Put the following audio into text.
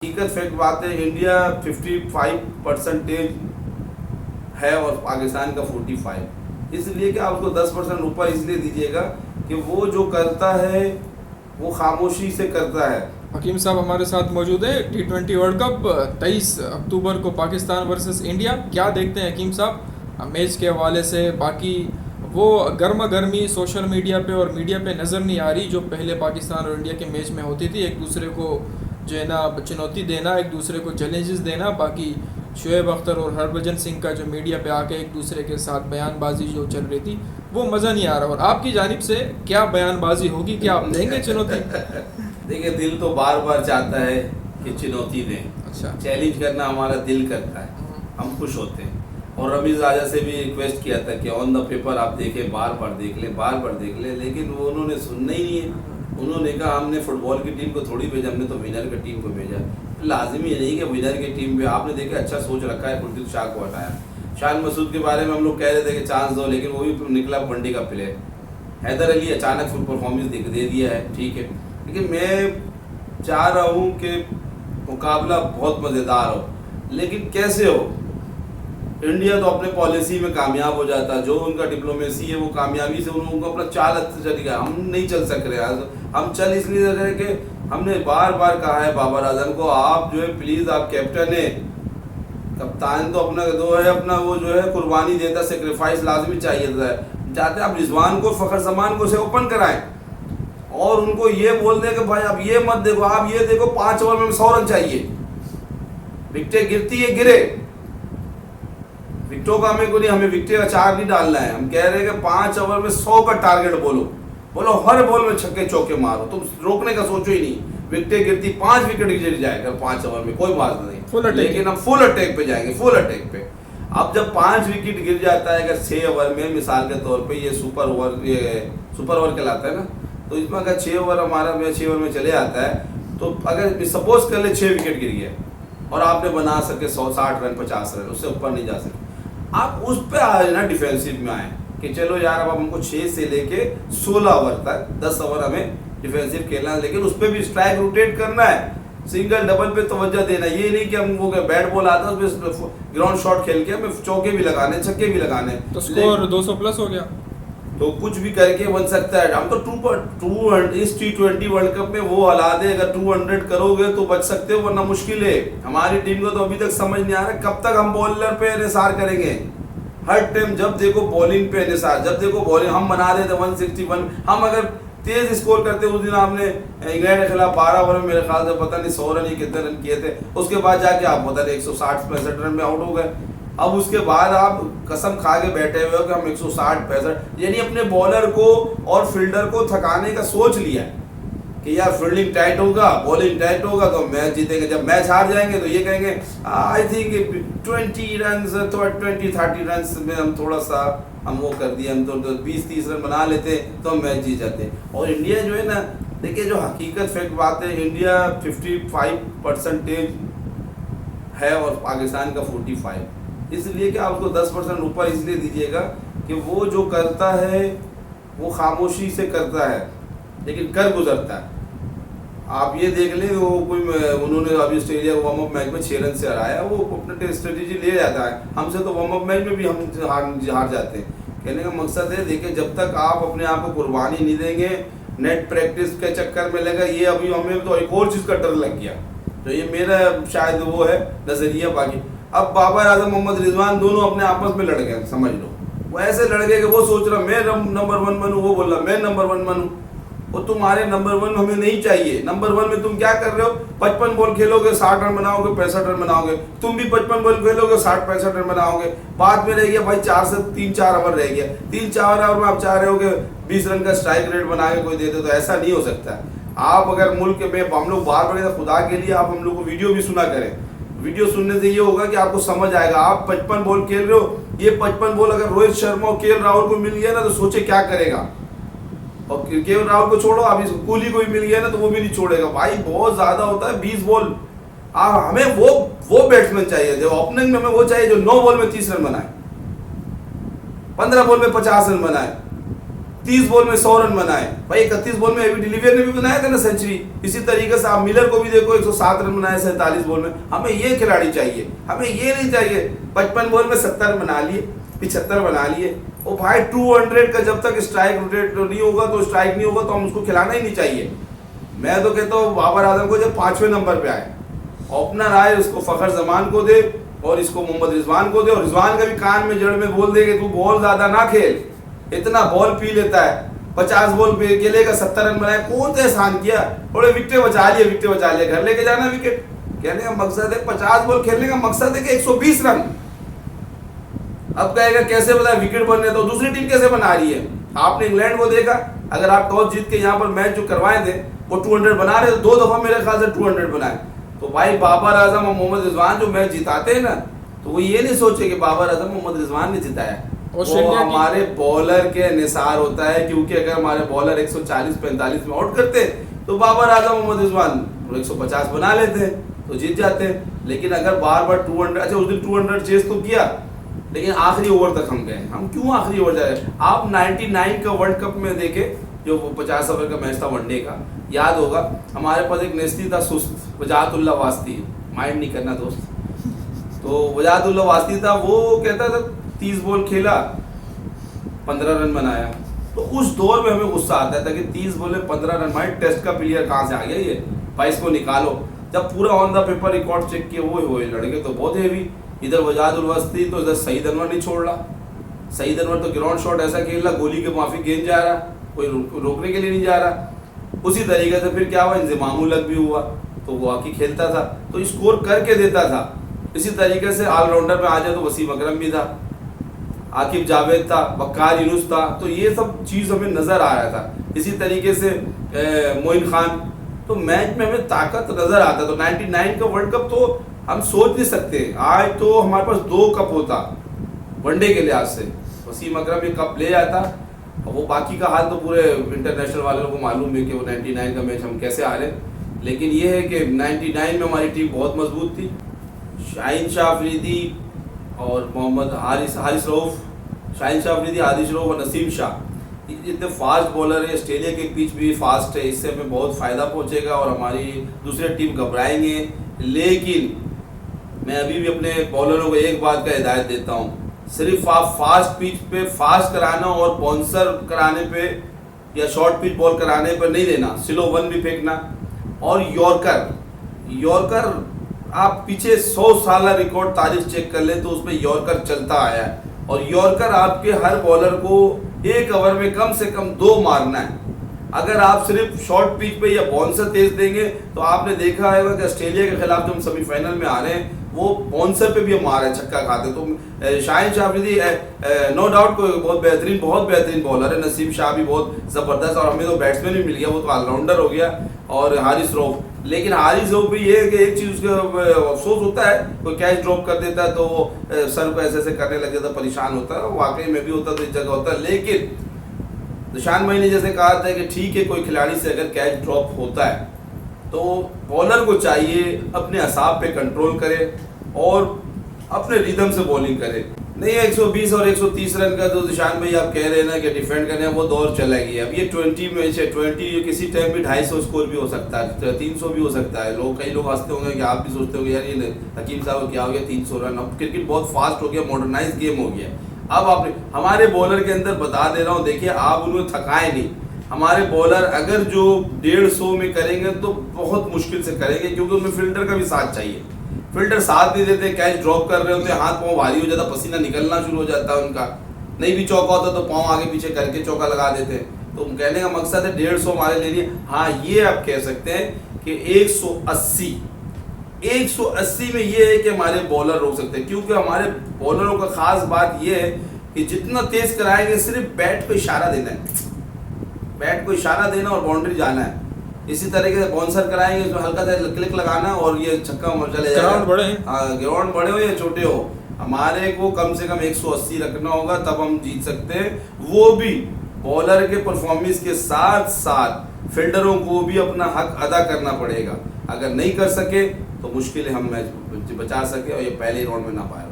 हकीकत फैक्ट बात है, इंडिया 55% है और पाकिस्तान का 45। इसलिए कि आप उसको 10% ऊपर इसलिए दीजिएगा कि वो जो करता है वो खामोशी से करता है। हकीम साहब हमारे साथ मौजूद है। T20 वर्ल्ड कप 23 अक्टूबर को पाकिस्तान वर्सेस इंडिया, क्या देखते हैं हकीम साहब मैच के हवाले से? बाकी वो गर्मा गर्मी सोशल मीडिया पे और मीडिया पे नज़र नहीं आ रही जो पहले पाकिस्तान और इंडिया के मैच में होती थी। एक दूसरे को जो है ना चुनौती देना, एक दूसरे को चैलेंजेस देना। बाकी शोएब अख्तर और हरभजन सिंह का जो मीडिया पे आके एक दूसरे के साथ बयानबाजी जो चल रही थी वो मज़ा नहीं आ रहा। और आपकी जानिब से क्या बयानबाजी होगी, क्या आप देंगे चुनौती? देखिए, दिल तो बार बार चाहता है कि चुनौती दें। अच्छा, चैलेंज करना हमारा दिल करता है, हम खुश होते हैं। और रमीज राजा से भी रिक्वेस्ट किया था कि ऑन द पेपर आप देखें, बार बार देख लें, बार बार देख लें, लेकिन वो उन्होंने सुनना ही नहीं है। उन्होंने कहा हमने फुटबॉल की टीम को थोड़ी भेजा, हमने तो विनर की टीम को भेजा। लाजिमी नहीं कि विनर की टीम में आपने देखा अच्छा सोच रखा है, कुलदीप शाह को हटाया। शान मसूद के बारे में हम लोग कह रहे थे कि चांस दो, लेकिन वो भी निकला वनडे का प्लेयर। हैदर अली अचानक फुल परफॉर्मेंस दे दिया है, ठीक है, लेकिन मैं चाह रहा हूँ कि मुकाबला बहुत मज़ेदार हो। लेकिन कैसे हो? इंडिया तो अपने पॉलिसी में कामयाब हो जाता, जो उनका डिप्लोमेसी है वो कामयाबी से उनको अपना चाल अच्छा चलेगा। हम नहीं चल सक रहे आज, हम चल इसलिए रहे कि हमने बार बार कहा है बाबर आजम को, आप जो है प्लीज़, आप कैप्टन है, कप्तान तो अपना दो है, अपना वो जो है कुर्बानी देता, सेक्रीफाइस लाजमी चाहिए था। चाहते आप रिजवान को, फ़खर जमान को से ओपन कराएं और उनको ये बोल दें कि भाई आप ये मत देखो, आप ये देखो 5 ओवर में 100 रन चाहिए। विकेटें गिरती है, गिरे, विकेटों का हमें कोई नहीं, हमें विकेट का 4 नहीं डालना है। हम कह रहे हैं कि 5 ओवर में 100 का टारगेट बोलो हर बॉल में छक्के चौके मारो, तुम रोकने का सोचो ही नहीं। विकेटें गिरती, 5 विकेट गिर जाएगा 5 ओवर में, कोई बात नहीं, लेकिन हम फुल अटैक पे जाएंगे, फुल अटैक पे। अब जब 5 विकेट गिर जाता है अगर 6 ओवर में, मिसाल के तौर पे ये सुपर ओवर कहलाता है ना, तो इसमें अगर 6 ओवर हमारा 6 ओवर में चले आता है, तो अगर सपोज कर ले 6 विकेट गिर गया और आपने बना सके 160 रन 50 रन, उससे ऊपर नहीं जा सके, आप उस पर आए ना, डिफेंसिव में आए कि चलो यार अब हमको 6 से लेके 16 ओवर तक 10 ओवर हमें डिफेंसिव खेलना है, लेकिन उस पर भी स्ट्राइक रोटेट करना है, सिंगल डबल पे तवज्जो देना। ये नहीं कि हम वो बैट बॉल आता है उसमें ग्राउंड शॉट खेल के हमें चौके भी लगाने, छक्के भी लगाने, तो स्कोर 200 प्लस हो गया, तो कुछ भी करके बन सकता है। हम तो 200 इस T20 वर्ल्ड कप में वो हालात है, अगर 200 करोगे तो बच सकते हो, वरना मुश्किल है। हमारी टीम को तो अभी तक समझ नहीं आ रहा कब तक हम बॉलर पे निसार करेंगे। हर टाइम जब देखो बॉलिंग पे निसार, जब देखो बॉलिंग। हम बना रहे थे 161, हम अगर तेज स्कोर करते, उस दिन आपने इंग्लैंड के खिलाफ 12 ओवर में मेरे ख्याल से पता नहीं 100 रन ही कितने रन किए थे, उसके बाद जाके आप पता नहीं 160-65 रन में आउट हो गए। अब उसके बाद आप कसम खा के बैठे हुए हो कि हम 160-65, यानी अपने बॉलर को और फील्डर को थकाने का सोच लिया कि यार फील्डिंग टाइट होगा, बॉलिंग टाइट होगा तो मैच जीतेंगे। जब मैच हार जाएंगे तो ये कहेंगे आई थिंक 20 रन 20-30 रन में हम थोड़ा सा हम वो कर दिए, हम तो 20-30 रन बना लेते तो हम मैच जीत जाते। और इंडिया जो है ना, देखिए जो हकीकत फैक्ट बात है, इंडिया 55% है और पाकिस्तान का 45। इसलिए कि आप उसको 10% ऊपर इसलिए दीजिएगा कि वो जो करता है वो खामोशी से करता है, लेकिन कर गुजरता है। आप ये देख लें, वो कोई उन्होंने अभी ऑस्ट्रेलिया को वार्म अप मैच में 6 रन से हराया, वो अपने स्ट्रेटेजी ले जाता है। हमसे तो वार्म अप मैच में भी हम हार जाते हैं। कहने का मकसद है, देखिए जब तक आप अपने आप को कुर्बानी नहीं देंगे, नेट प्रैक्टिस के चक्कर में लगा, ये अभी हमें तो एक और चीज़ का डर लग गया, तो ये मेरा शायद वो है नज़रिया। बाकी अब बाबर आजम, मोहम्मद रिजवान दोनों अपने आपस में लड़ गए, समझ लो। वो ऐसे लड़ गए कि वो सोच रहा मैं नंबर 1 बनूँ, वो बोल रहा मैं नंबर 1 बनूँ। वो तुम्हारे नंबर 1 हमें नहीं चाहिए। नंबर 1 में तुम क्या कर रहे हो? 55 बॉल खेलोगे 60 रन बनाओगे, 65 रन बनाओगे। तुम भी 55 बॉल खेलोगे 60-65 रन बनाओगे। बाद में रह गया भाई 4 से 3-4 ओवर रह गया, 3-4 ओवर में आप चाह रहे हो कि 20 रन का स्ट्राइक रेट बना के कोई दे दे, तो ऐसा नहीं हो सकता। आप अगर मुल्क में, हम लोग बार बार खुदा के लिए आप हम लोग को वीडियो भी सुना करें। वीडियो सुनने से ये होगा कि आपको समझ आएगा। आप 55 बॉल खेल रहे हो, ये 55 बॉल अगर रोहित शर्मा और KL राहुल को मिल गया ना तो सोचे क्या करेगा। और KL राहुल को छोड़ो, अभी कोहली को भी मिल गया ना तो वो भी नहीं छोड़ेगा। भाई बहुत ज्यादा होता है 20 बॉल। हमें वो बैट्समैन चाहिए जो ओपनिंग में, हमें वो चाहिए जो 9 बॉल में 30 रन बनाए, 15 बॉल में 50 रन बनाए। 30 बॉल में 100 रन बनाए। भाई 31 बॉल में एबी डिलीवियर ने भी बनाया था ना सेंचुरी। इसी तरीके से आप मिलर को भी देखो, 107 रन बनाए 47 बॉल में। हमें ये खिलाड़ी चाहिए, हमें ये नहीं चाहिए 55 बॉल में 70 बना लिए, 75 बना लिए। ओ भाई 200 का जब तक स्ट्राइक रोटेट नहीं होगा तो स्ट्राइक नहीं होगा तो हम उसको खिलाना ही नहीं चाहिए। मैं तो कहता हूँ बाबर आजम को जब 5वें नंबर पे आए, ओपनर आए, उसको फखर जमान को दे और इसको मोहम्मद रिजवान को दे, और रिजवान का भी कान में जड़ में बोल दे कि तू बॉल ज्यादा ना खेल, इतना बॉल पी लेता है। 50 बॉल पे खेलेगा, 70 रन बनाए, कौन सा एहसान किया, थोड़े विकेट बचा लिए, घर लेके जाना विकेट। कहने का मकसद है 50 बॉल खेलने का मकसद है कि 120 रन। अब कहेगा कैसे बता विकेट बन रहे, तो दूसरी टीम कैसे बना रही है? आपने इंग्लैंड को देखा, अगर आप टॉस जीत के यहाँ पर मैच जो करवाए थे वो 200 बना रहे, 2 दफा मेरे ख्याल से 200 बनाए। तो भाई बाबर आजम और मोहम्मद रिजवान जो मैच जिताते हैं ना, तो वो ये नहीं सोचे कि बाबर आजम मोहम्मद रिजवान ने जिताया, वो हमारे बॉलर के निसार होता है। क्योंकि अगर हमारे बॉलर 140-45 में आउट करते तो बाबर आजम मोहम्मद रिजवान 150 बना लेते तो जीत जाते। लेकिन अगर बार बार 200, अच्छा उस दिन 200 चेस तो किया, लेकिन आखिरी ओवर तक हम गए। हम क्यों आखिरी ओवर जा रहे हैं? आप 99 का वर्ल्ड कप में देखे, जो 50 ओवर का मैच था वनडे का, याद होगा हमारे पास एक नेस्ती था सुस्त, वजाहतुल्लाह वास्ती, माइंड नहीं करना दोस्त। तो वजाहतुल्लाह वास्ती था, वो कहता था 30 बॉल खेला 15 रन बनाया। तो उस दौर में हमें गुस्सा आता था कि 30 बॉल में 15 रन, भाई टेस्ट का प्लेयर कहाँ से आ गया ये भाई, इसको निकालो। जब पूरा on the paper record check किया, वो लड़के तो बहुत हेवी, इधर वजादुल वस्ती तो इधर सईद अनवर नहीं छोड़ रहा। सईद अनवर तो ग्राउंड शॉट ऐसा खेल रहा, गोली के माफी गेंद जा रहा, कोई रोकने के लिए नहीं जा रहा। उसी तरीके से फिर क्या हुआ, इंजमामुल भी हुआ, तो वो आके खेलता था तो स्कोर करके देता था। इसी तरीके से ऑलराउंडर में आ जाए तो वसीम अकरम भी था, आकिब जावेद था, वक्कार यूनुस था, तो ये सब चीज़ हमें नज़र आ रहा था। इसी तरीके से मोइन खान, तो मैच में हमें ताकत नज़र आता। तो 99 का वर्ल्ड कप तो हम सोच नहीं सकते, आज तो हमारे पास 2 कप होता वनडे के लिहाज से, वसीम अकरम ये कप ले जाता। और वो बाकी का हाल तो पूरे इंटरनेशनल वालों को मालूम है कि वो 99 का मैच हम कैसे हारे। लेकिन ये है कि 99 में हमारी टीम बहुत मजबूत थी। शाहीन शाह अफरीदी और मोहम्मद हारिस रऊफ, शाहीन शाह अफरीदी, हारिस रऊफ और नसीम शाह, इतने फास्ट बॉलर है। ऑस्ट्रेलिया के पिच भी फास्ट है, इससे हमें बहुत फ़ायदा पहुंचेगा और हमारी दूसरे टीम घबराएंगे। लेकिन मैं अभी भी अपने बॉलरों को एक बात का हिदायत देता हूँ, सिर्फ आप फास्ट पिच पे फास्ट कराना और बाउंसर कराने पे या शॉर्ट पिच बॉल कराने पर नहीं देना, स्लो वन भी फेंकना। और यॉर्कर आप पीछे 100 साल रिकॉर्ड तारीख चेक कर ले तो उसमें यॉर्कर चलता आया है। और यॉर्कर आपके हर बॉलर को 1 ओवर में कम से कम 2 मारना है। अगर आप सिर्फ शॉर्ट पिच पे या बाउंसर तेज देंगे तो आपने देखा है कि ऑस्ट्रेलिया के खिलाफ जो हम सेमीफाइनल में आ रहे हैं वो बाउंसर पे भी हम मार है, छक्का खाते। तो शाहीन शाह अफरीदी नो डाउट कोई बहुत बेहतरीन बॉलर है, नसीम शाह भी बहुत ज़बरदस्त, और हमें तो बैट्समैन भी मिल गया, वो तो ऑलराउंडर हो गया। और हारिस रऊफ, लेकिन हारिस रऊफ भी ये है कि एक चीज़ उसका अफसोस होता है, कोई कैच ड्रॉप कर देता है तो सर को ऐसे करने लग जाता, परेशान होता है। वाकई में भी होता तो इस जगह होता है। लेकिन निशान भाई ने जैसे कहा था कि ठीक है, कोई खिलाड़ी से अगर कैच ड्रॉप होता है तो बॉलर को चाहिए अपने असाब पे कंट्रोल करे और अपने रिदम से बॉलिंग करे। नहीं 120 और 130 रन का तो निशान भाई आप कह रहे हैं ना कि डिफेंड करने, वो दौर चला गया। अब ये 20 मैच है, 20 किसी टाइम भी 250 स्कोर भी हो सकता है, 300 भी हो सकता है। कई लोग हंसते होंगे कि आप भी सोचते होंगे यार ये हकीम साहब क्या हो गया 300 रन। अब क्रिकेट बहुत फास्ट हो गया, मॉडर्नाइज गेम हो गया। अब आपने हमारे बॉलर के अंदर बता दे रहा हूँ, देखिए आप उन्हें थकाए नहीं। हमारे बॉलर अगर जो 150 में करेंगे तो बहुत मुश्किल से करेंगे, क्योंकि उनमें फील्डर का भी साथ चाहिए। फील्डर साथ नहीं देते, कैच ड्रॉप कर रहे होते, हाथ पाँव भारी हो जाता, पसीना निकलना शुरू हो जाता है उनका। नहीं भी चौका होता तो पाँव आगे पीछे करके चौका लगा देते। तो कहने का मकसद है 150 हमारे ले लिए। हाँ ये आप कह सकते हैं कि 180 में ये है कि हमारे बॉलर रोक सकते हैं, क्योंकि हमारे बॉलरों का खास बात ये है कि जितना तेज कराएंगे सिर्फ बैट को इशारा देना है, बैट को इशारा देना और बाउंड्री जाना है। इसी तरीके से बाउंसर कराएंगे तो हल्का सा क्लिक लगाना और ये छक्का चले जाएगा। ग्राउंड बड़े हो या छोटे हो, हमारे को कम से कम 180 रखना होगा, तब हम जीत सकते हैं। वो भी बॉलर के परफॉर्मेंस के साथ साथ फील्डरों को भी अपना हक अदा करना पड़ेगा। अगर नहीं कर सके तो मुश्किल है हम मैच बचा सके, और ये पहले राउंड में ना पाए।